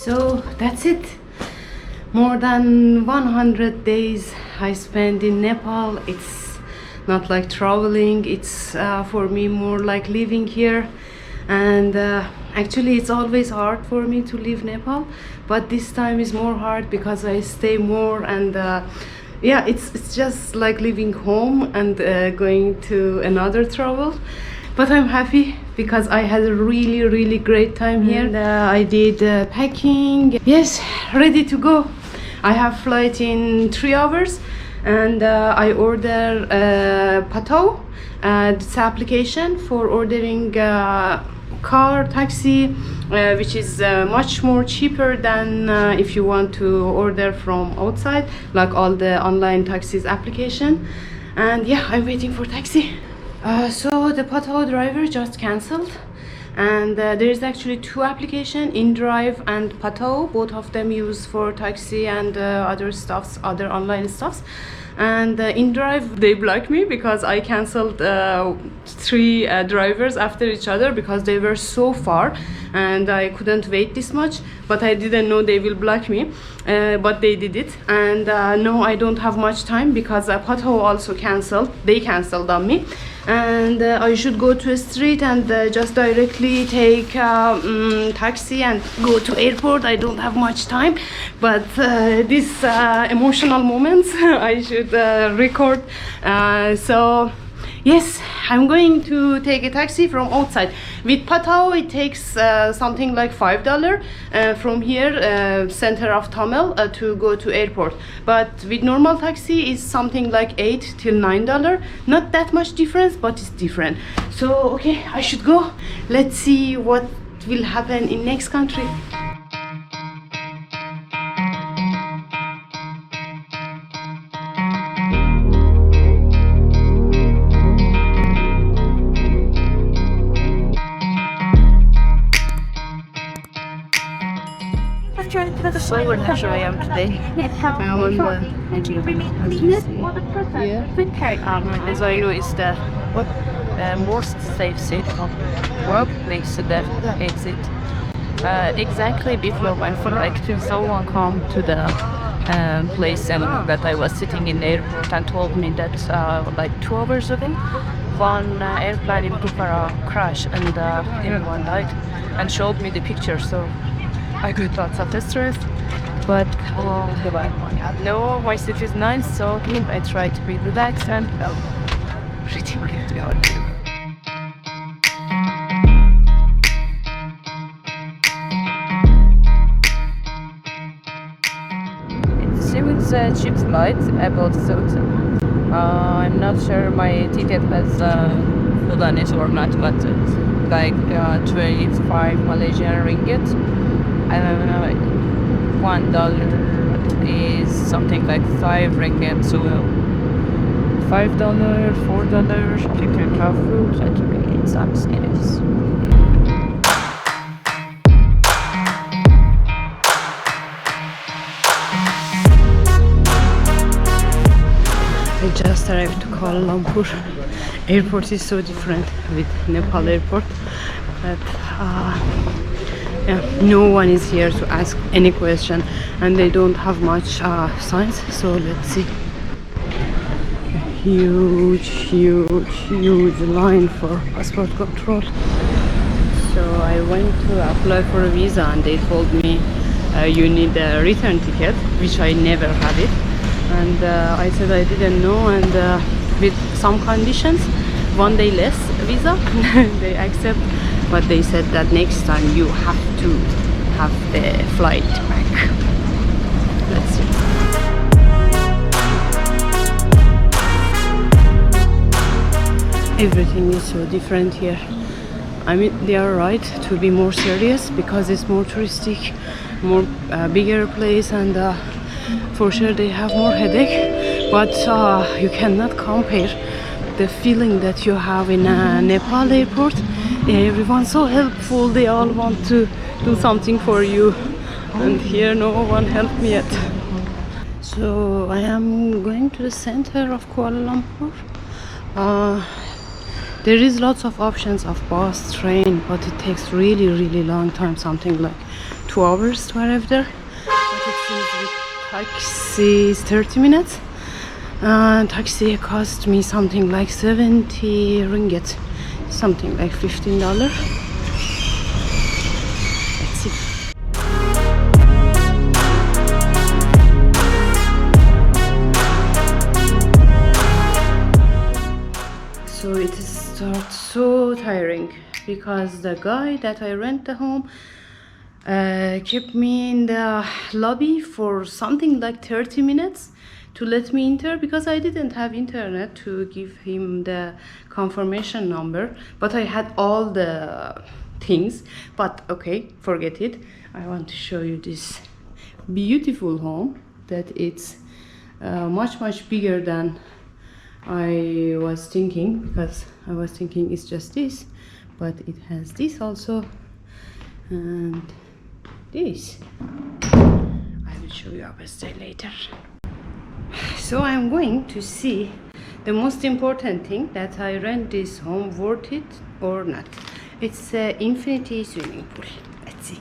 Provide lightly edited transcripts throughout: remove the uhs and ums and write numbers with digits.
So that's it. More than 100 days I spent in Nepal. It's not like traveling, it's for me more like living here. And actually it's always hard for me to leave Nepal, but this time is more hard because I stay more. And yeah, it's just like leaving home and going to another travel. But I'm happy because I had a really great time here. And, I did packing. Yes, ready to go. I have flight in 3 hours, and I order Pato. It's application for ordering car, taxi, which is much more cheaper than if you want to order from outside, like all the online taxis application. And yeah, I'm waiting for taxi. So the Pato driver just cancelled, and there is actually 2 applications, InDrive and Pato. Both of them use for taxi and other stuffs, other online stuffs. And InDrive, they blocked me because I cancelled 3 drivers after each other because they were so far and I couldn't wait this much. But I didn't know they will block me, but they did it. And no, I don't have much time because Pato also cancelled. They cancelled on me. And I should go to a street and just directly take taxi and go to airport. I don't have much time, but these emotional moments I should record. So yes, I'm going to take a taxi from outside. With Pattao it takes something like $5 from here, center of Thamel, to go to airport. But with normal taxi is something like $8 till $9. Not that much difference, but it's different. So okay, I should go. Let's see what will happen in next country. So what actually I am today. I'm on the as I know is the most safe city workplace that exit. Exactly before my flight, someone come to the place and that I was sitting in the airport and told me that like 2 hours ago, one airplane in Bukhara crashed and everyone died, and showed me the picture. So I got lots of stress, but no, my sleep is nice, so I try to be relaxed and pretty good. It's a cheap flight, about so. I'm not sure my ticket has done it or not, but like 25 Malaysian ringgit. $1 is something like 5 ringgit, so $5, $4, you can have food and in some cities. I just arrived to Kuala Lumpur. Airport is so different with Nepal airport, but yeah, no one is here to ask any question, and they don't have much signs. So let's see. Huge line for passport control. So I went to apply for a visa, and they told me you need a return ticket, which I never had it. And I said I didn't know, and with some conditions, 1 day less visa they accept. But they said that next time you have to have the flight back. Let's see. Everything is so different here. I mean, they are right to be more serious because it's more touristic, more bigger place, and for sure they have more headache. But you cannot compare the feeling that you have in Nepal airport. Everyone's so helpful. They all want to do something for you, and here no one helped me yet. So I am going to the center of Kuala Lumpur. There is lots of options of bus, train, but it takes really long time, something like 2 hours to arrive there. But it seems with taxi is 30 minutes. Taxi cost me something like 70 ringgit, something like $15. Let's see. So it starts so tiring because the guy that I rent the home kept me in the lobby for something like 30 minutes to let me enter because I didn't have internet to give him the confirmation number, but I had all the things. But okay, forget it. I want to show you this beautiful home that it's much bigger than I was thinking, because I was thinking it's just this, but it has this also and this. I will show you Backstage later. So I'm going to see the most important thing, that I rent this home worth it or not. It's an infinity swimming pool. Let's see.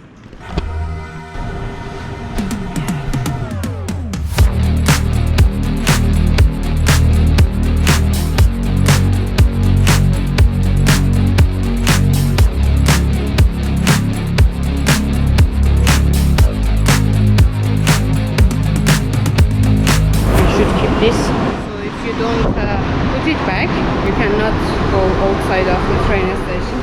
This. So if you don't put it back, you cannot go outside of the train station.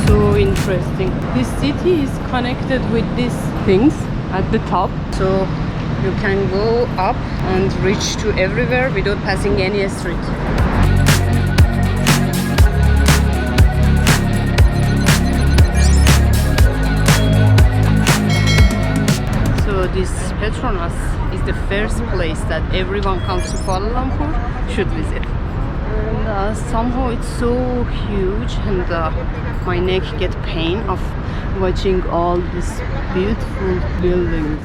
So interesting. This city is connected with these things at the top, so you can go up and reach to everywhere without passing any street. This Petronas is the first place that everyone comes to Kuala Lumpur should visit. And somehow it's so huge, and my neck gets pain of watching all these beautiful buildings.